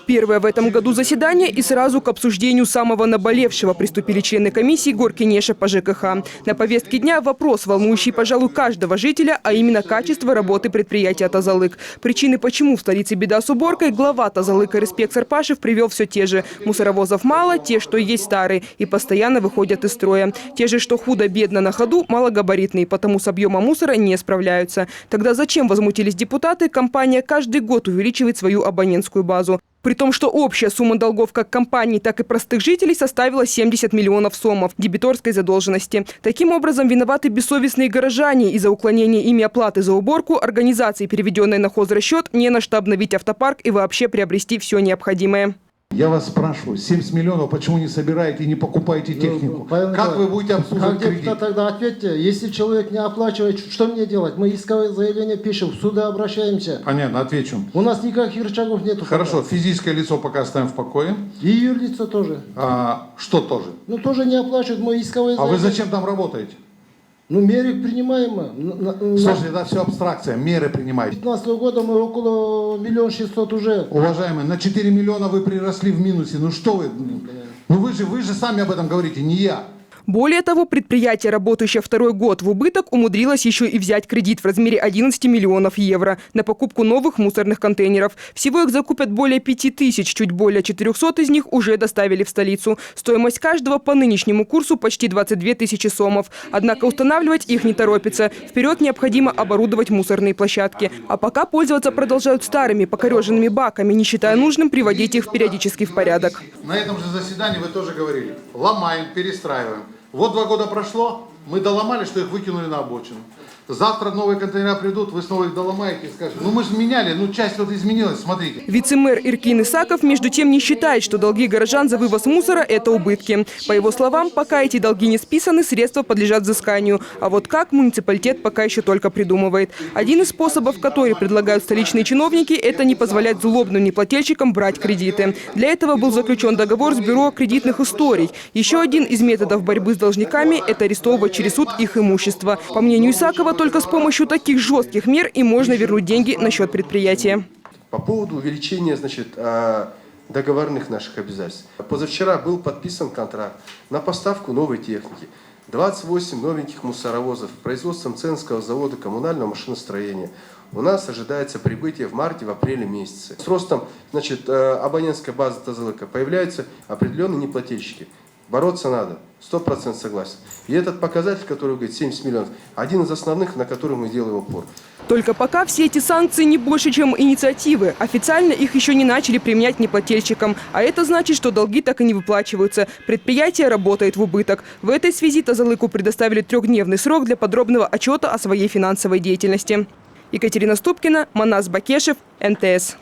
Первое в этом году заседание и сразу к обсуждению самого наболевшего приступили члены комиссии Горкинеша по ЖКХ. На повестке дня вопрос, волнующий, пожалуй, каждого жителя, а именно качество работы предприятия «Тазалык». Причины, почему в столице беда с уборкой, глава «Тазалыка» Респект Сарпашев привел все те же. Мусоровозов мало, те, что есть старые, и постоянно выходят из строя. Те же, что худо-бедно на ходу, малогабаритные, потому с объемом мусора не справляются. Тогда зачем, возмутились депутаты, компания каждый год увеличивает свою абонентскую базу? При том, что общая сумма долгов как компаний, так и простых жителей составила 70 миллионов сомов дебиторской задолженности. Таким образом, виноваты бессовестные горожане. Из-за уклонения ими оплаты за уборку организации, переведенной на хозрасчет, не на что обновить автопарк и вообще приобрести все необходимое. Я вас спрашиваю, 70 миллионов, почему не собираете и не покупаете технику? Как вы будете обслуживать кредит? Как тогда ответьте, если человек не оплачивает, что мне делать? Мы исковое заявление пишем, в суды обращаемся. Понятно, отвечу. У нас никаких рычагов нет. Хорошо, физическое лицо пока оставим в покое. И юрлицо тоже. Что тоже? Ну тоже не оплачивают, мы исковое заявление. А вы зачем там работаете? Ну, меры принимаем. Слушайте, это все абстракция, меры принимаете. 2015 года мы около 1 600 000 уже. Уважаемые, на 4 миллиона вы приросли в минусе. Ну что вы? Ну вы же сами об этом говорите, не я. Более того, предприятие, работающее второй год в убыток, умудрилось еще и взять кредит в размере 11 миллионов евро на покупку новых мусорных контейнеров. Всего их закупят более 5000, чуть более 400 из них уже доставили в столицу. Стоимость каждого по нынешнему курсу почти 22 000 сомов. Однако устанавливать их не торопится. Вперед необходимо оборудовать мусорные площадки. А пока пользоваться продолжают старыми покореженными баками, не считая нужным приводить их периодически в порядок. На этом же заседании вы тоже говорили. Ломаем, перестраиваем. Вот 2 года прошло, мы доломали, что их выкинули на обочину. Завтра новые контейнера придут, вы снова их доломаете и скажете, ну мы же меняли, ну часть вот изменилась, смотрите. Вице-мэр Иркин Исаков, между тем, не считает, что долги горожан за вывоз мусора – это убытки. По его словам, пока эти долги не списаны, средства подлежат взысканию. А вот как, муниципалитет пока еще только придумывает. Один из способов, который предлагают столичные чиновники – это не позволять злобным неплательщикам брать кредиты. Для этого был заключен договор с бюро кредитных историй. Еще один из методов борьбы с должниками – это арестовывать через суд их имущество. По мнению Исакова, только с помощью таких жестких мер и можно вернуть деньги на счет предприятия. По поводу увеличения, договорных наших обязательств. Позавчера был подписан контракт на поставку новой техники. 28 новеньких мусоровозов производством Ценского завода коммунального машиностроения. У нас ожидается прибытие в марте, в апреле месяце. С ростом абонентской базы «Тазалыка» появляются определенные неплательщики. Бороться надо, 100% согласен. И этот показатель, который говорит 70 миллионов, один из основных, на который мы делаем упор. Только пока все эти санкции не больше, чем инициативы. Официально их еще не начали применять неплательщикам. А это значит, что долги так и не выплачиваются. Предприятие работает в убыток. В этой связи «Тазалыку» предоставили 3-дневный срок для подробного отчета о своей финансовой деятельности. Екатерина Ступкина, Манас Бакешев, МТС.